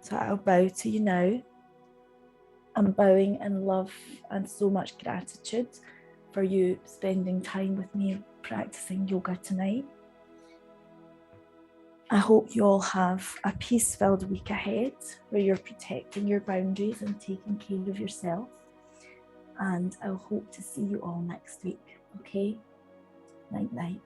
[SPEAKER 2] So I'll bow to you now. I'm bowing in love and so much gratitude for you spending time with me practicing yoga tonight. I hope you all have a peace-filled week ahead where you're protecting your boundaries and taking care of yourself. And I'll hope to see you all next week. Okay? Night, night.